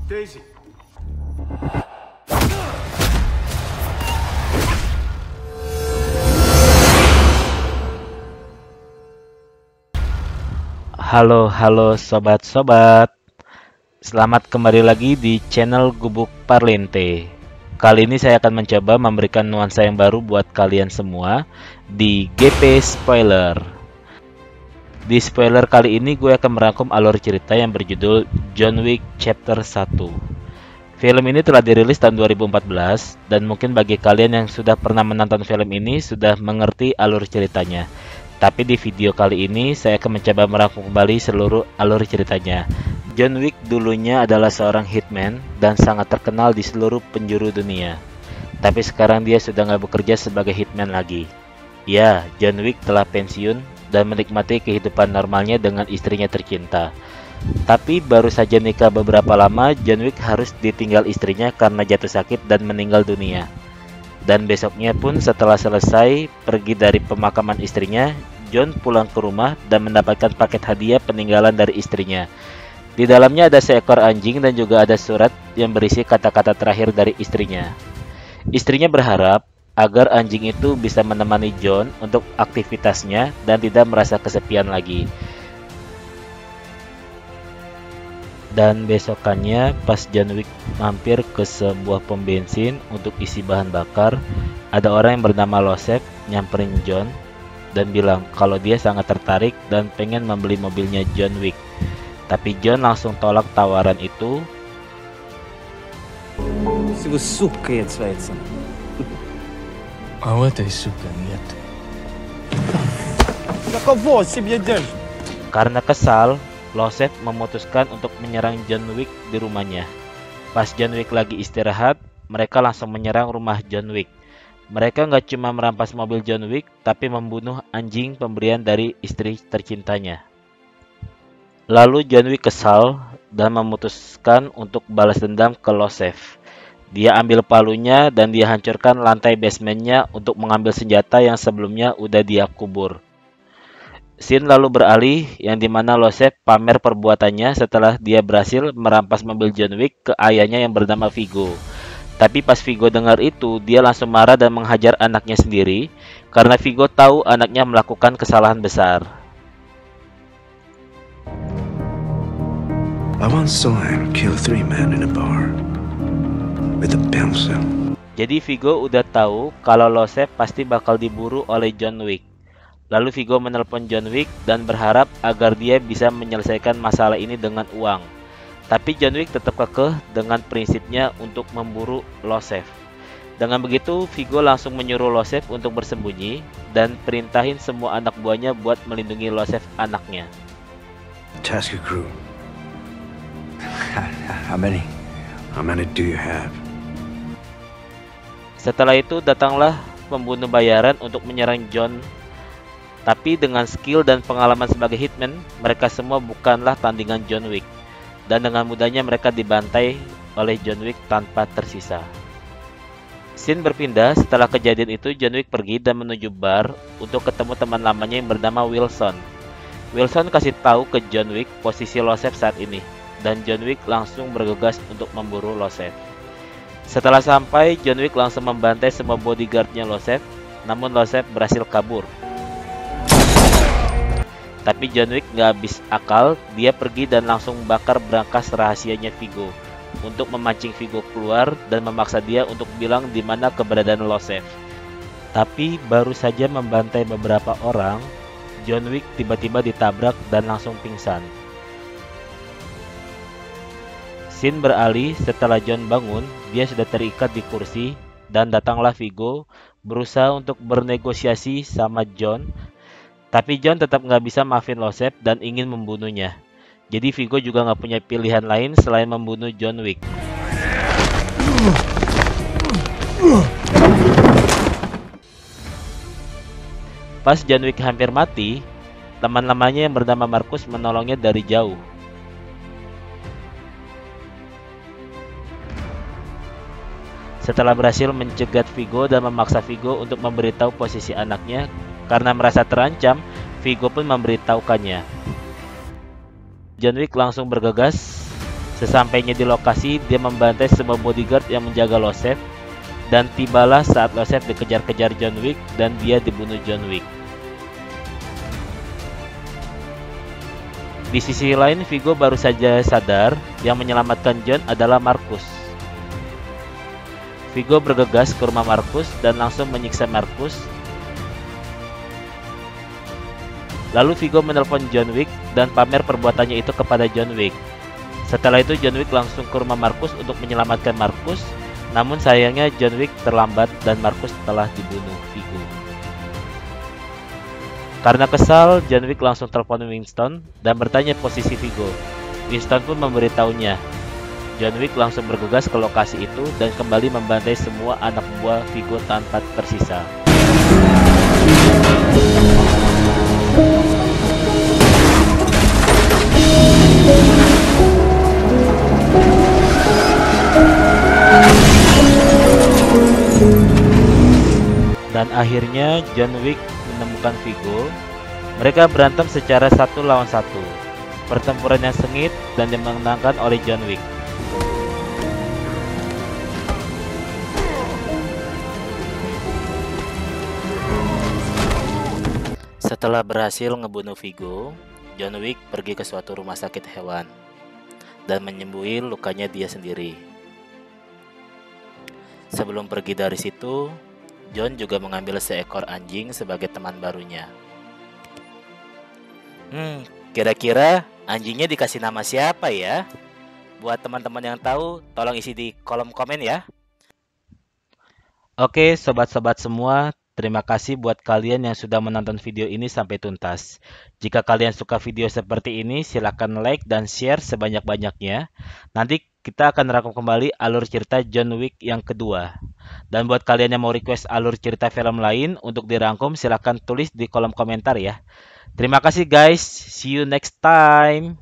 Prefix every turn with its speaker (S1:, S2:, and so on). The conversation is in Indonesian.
S1: Daisy.
S2: Halo sobat-sobat. Selamat kembali lagi di channel Gubuk Parlente. Kali ini saya akan mencoba memberikan nuansa yang baru buat kalian semua di GP Spoiler. Di spoiler kali ini gue akan merangkum alur cerita yang berjudul John Wick Chapter 1. Film ini telah dirilis tahun 2014 dan mungkin bagi kalian yang sudah pernah menonton film ini sudah mengerti alur ceritanya. Tapi di video kali ini saya akan mencoba merangkum kembali seluruh alur ceritanya. John Wick dulunya adalah seorang hitman dan sangat terkenal di seluruh penjuru dunia. Tapi sekarang dia sudah nggak bekerja sebagai hitman lagi. Ya, John Wick telah pensiun dan menikmati kehidupan normalnya dengan istrinya tercinta. Tapi baru saja nikah beberapa lama, John Wick harus ditinggal istrinya karena jatuh sakit dan meninggal dunia. Dan besoknya pun setelah selesai pergi dari pemakaman istrinya, John pulang ke rumah dan mendapatkan paket hadiah peninggalan dari istrinya. Di dalamnya ada seekor anjing dan juga ada surat yang berisi kata-kata terakhir dari istrinya. Istrinya berharap agar anjing itu bisa menemani John untuk aktivitasnya dan tidak merasa kesepian lagi. Dan besokannya pas John Wick mampir ke sebuah pom bensin untuk isi bahan bakar, ada orang yang bernama Losef nyamperin John dan bilang kalau dia sangat tertarik dan pengen membeli mobilnya John Wick. Tapi John langsung tolak tawaran itu.
S3: А у этой сука нет.
S2: Karena kesal, Losef memutuskan untuk menyerang John Wick di rumahnya. Pas John Wick lagi istirahat, mereka langsung menyerang rumah John Wick. Mereka nggak cuma merampas mobil John Wick, tapi membunuh anjing pemberian dari istri tercintanya. Lalu John Wick kesal dan memutuskan untuk balas dendam ke Losef. Dia ambil palunya dan dia hancurkan lantai basementnya untuk mengambil senjata yang sebelumnya udah dia kubur. Scene lalu beralih yang dimana Losef pamer perbuatannya setelah dia berhasil merampas mobil John Wick ke ayahnya yang bernama Vigo. Tapi pas Vigo dengar itu, dia langsung marah dan menghajar anaknya sendiri karena Vigo tahu anaknya melakukan kesalahan besar.
S1: I once saw him kill 3 men in a bar with a pencil.
S2: Jadi Vigo udah tahu kalau Losef pasti bakal diburu oleh John Wick. Lalu Vigo menelpon John Wick dan berharap agar dia bisa menyelesaikan masalah ini dengan uang. Tapi John Wick tetap kekeh dengan prinsipnya untuk memburu Losef. Dengan begitu, Vigo langsung menyuruh Losef untuk bersembunyi dan perintahin semua anak buahnya buat melindungi Losef anaknya.
S1: Tasker crew.
S3: How many?
S1: How many do you have?
S2: Setelah itu datanglah pembunuh bayaran untuk menyerang John. Tapi dengan skill dan pengalaman sebagai hitman, mereka semua bukanlah tandingan John Wick. Dan dengan mudahnya mereka dibantai oleh John Wick tanpa tersisa. Scene berpindah setelah kejadian itu, John Wick pergi dan menuju bar untuk ketemu teman lamanya yang bernama Wilson. Wilson kasih tahu ke John Wick posisi Losef saat ini. Dan John Wick langsung bergegas untuk memburu Losef. Setelah sampai, John Wick langsung membantai semua bodyguardnya Losef. Namun Losef berhasil kabur. Tapi John Wick nggak habis akal, dia pergi dan langsung bakar brankas rahasianya Vigo untuk memancing Vigo keluar dan memaksa dia untuk bilang di mana keberadaan Losef. Tapi baru saja membantai beberapa orang, John Wick tiba-tiba ditabrak dan langsung pingsan. Scene beralih setelah John bangun, dia sudah terikat di kursi dan datanglah Vigo berusaha untuk bernegosiasi sama John. Tapi John tetap nggak bisa maafin Losef dan ingin membunuhnya. Jadi Vigo juga nggak punya pilihan lain selain membunuh John Wick. Pas John Wick hampir mati, teman-temannya yang bernama Marcus menolongnya dari jauh. Setelah berhasil mencegat Vigo dan memaksa Vigo untuk memberitahu posisi anaknya, karena merasa terancam, Vigo pun memberitahukannya. John Wick langsung bergegas Sesampainya di lokasi, dia membantai semua bodyguard yang menjaga Losef, dan tibalah saat Losef dikejar-kejar John Wick dan dia dibunuh John Wick. Di sisi lain, Viggo baru saja sadar yang menyelamatkan John adalah Marcus. Viggo bergegas ke rumah Marcus dan langsung menyiksa Marcus. Lalu Viggo menelpon John Wick dan pamer perbuatannya itu kepada John Wick. Setelah itu John Wick langsung ke rumah Marcus untuk menyelamatkan Marcus. Namun sayangnya John Wick terlambat dan Marcus telah dibunuh Viggo. Karena kesal, John Wick langsung telepon Winston dan bertanya posisi Viggo. Winston pun memberitahunya. John Wick langsung bergegas ke lokasi itu dan kembali membantai semua anak buah Viggo tanpa tersisa. Dan akhirnya John Wick menemukan Viggo. Mereka berantem secara 1 lawan 1. Pertempuran yang sengit dan dimenangkan oleh John Wick. Setelah berhasil ngebunuh Viggo, John Wick pergi ke suatu rumah sakit hewan dan menyembuhi lukanya dia sendiri. Sebelum pergi dari situ, John juga mengambil seekor anjing sebagai teman barunya. Kira-kira anjingnya dikasih nama siapa ya? Buat teman-teman yang tahu, tolong isi di kolom komen ya. Oke, sobat-sobat semua, terima kasih buat kalian yang sudah menonton video ini sampai tuntas. Jika kalian suka video seperti ini, silahkan like dan share sebanyak-banyaknya. Nanti kita akan rangkum kembali alur cerita John Wick yang kedua. Dan buat kalian yang mau request alur cerita film lain untuk dirangkum, silahkan tulis di kolom komentar ya. Terima kasih guys, see you next time.